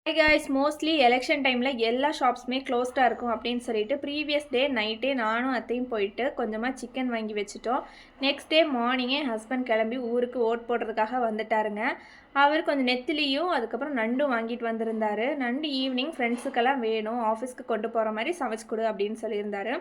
High guys, mostly election டைமில் எல்லா ஷாப்ஸுமே க்ளோஸ்டாக இருக்கும் அப்படின்னு சொல்லிட்டு ப்ரீவியஸ் டே நைட்டே நானும் அத்தையும் போயிட்டு கொஞ்சமாக சிக்கன் வாங்கி வச்சுட்டோம். நெக்ஸ்ட் டே மார்னிங்கே ஹஸ்பண்ட் கிளம்பி ஊருக்கு ஓட் போடுறதுக்காக வந்துட்டாருங்க. அவர் கொஞ்சம் நெத்திலியும் அதுக்கப்புறம் நண்டும் வாங்கிட்டு வந்திருந்தாரு. நண்டு ஈவினிங் ஃப்ரெண்ட்ஸுக்கெல்லாம் வேணும், ஆஃபீஸ்க்கு கொண்டு போகிற மாதிரி சமைச்சு கொடு அப்படின்னு சொல்லியிருந்தாரு.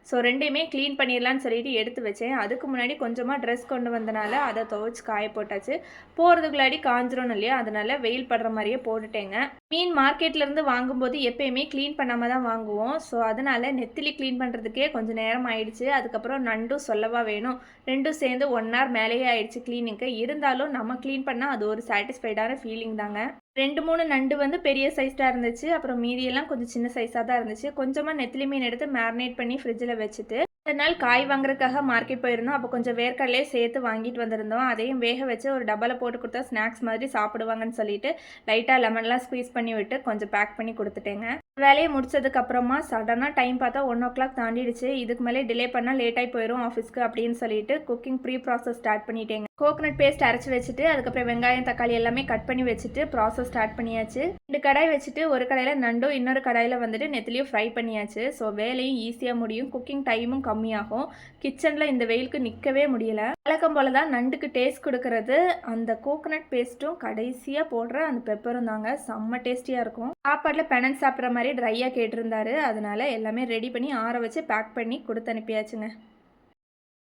ஸோ ரெண்டையுமே க்ளீன் பண்ணிடலான்னு சொல்லிட்டு எடுத்து வச்சேன். அதுக்கு முன்னாடி கொஞ்சமாக ட்ரெஸ் கொண்டு வந்தனால அதை துவைச்சி காய போட்டாச்சு. போகிறதுக்குள்ளாடி காஞ்சிரும் இல்லையா, அதனால வெயில் படுற மாதிரியே போட்டுட்டேங்க. மீன் மார்க்கெட்லேருந்து வாங்கும்போது எப்பயுமே க்ளீன் பண்ணாமல் தான் வாங்குவோம். ஸோ அதனால் நெத்திலி க்ளீன் பண்ணுறதுக்கே கொஞ்சம் நேரம் ஆயிடுச்சு. அதுக்கப்புறம் நண்டும் சொல்லவா வேணும், ரெண்டும் சேர்ந்து 1 hour மேலேயே ஆயிடுச்சு க்ளீனிங்க்கு. இருந்தாலும் நம்ம க்ளீன் பண்ணால் அது ஒரு சாட்டிஸ்ஃபைடான ஃபீலிங் தாங்க. 2-3 நண்டு வந்து பெரிய சைஸ்டாக இருந்துச்சு. அப்புறம் மீதியெல்லாம் கொஞ்சம் சின்ன சைஸாக தான் இருந்துச்சு. கொஞ்சமாக நெத்திலி மீன் எடுத்து மேரினேட் பண்ணி ஃப்ரிட்ஜில் வச்சுட்டு ஒரு நாள் காய் வாங்குறதுக்காக மார்க்கெட் போயிருந்தோம். அப்போ கொஞ்சம் வேர்க்கடலையே சேர்த்து வாங்கிட்டு வந்திருந்தோம். அதையும் வேக வச்சு ஒரு டப்பாவில் போட்டு கொடுத்தா ஸ்நாக்ஸ் மாதிரி சாப்பிடுவாங்கன்னு சொல்லிட்டு லைட்டாக லெமன்லாம் ஸ்குவீஸ் பண்ணி விட்டு கொஞ்சம் பேக் பண்ணி கொடுத்துட்டேங்க. வேலையை முடிச்சதுக்கப்புறமா சடனாக டைம் பார்த்தா 1 o'clock தாண்டிடுச்சு. இதுக்கு மேலே டிலே பண்ணால் லேட்டாகி போயிடும் ஆஃபீஸ்க்கு அப்படின்னு சொல்லிட்டு குக்கிங் ப்ரீ ப்ராசஸ் ஸ்டார்ட் பண்ணிட்டேங்க. கோகனட் பேஸ்ட் அரைச்சி வச்சுட்டு அதுக்கப்புறம் வெங்காயம் தக்காளி எல்லாமே கட் பண்ணி வச்சுட்டு ப்ராசஸ் ஸ்டார்ட் பண்ணியாச்சு. 2 கடாய் வச்சுட்டு ஒரு கடாயில் நண்டும் இன்னொரு கடாயில் வந்துட்டு நெத்திலியும் ஃப்ரை பண்ணியாச்சு. ஸோ வேலையும் ஈஸியாக முடியும், குக்கிங் டைமும் கம்மியாகும். கிச்சனில் இந்த வெயிலுக்கு நிற்கவே முடியல. வழக்கம் போல தான் நண்டுக்கு டேஸ்ட் கொடுக்கறது அந்த கோகனட் பேஸ்ட்டும் கடைசியாக போடுற அந்த பெப்பரும் தாங்க. செம்ம டேஸ்டியாக இருக்கும். சாப்பாட்டில் பெனன் சாப்பிட்ற மாதிரி ட்ரையாக கேட்டிருந்தாரு. அதனால எல்லாமே ரெடி பண்ணி ஆற வச்சு பேக் பண்ணி கொடுத்து அனுப்பியாச்சுங்க.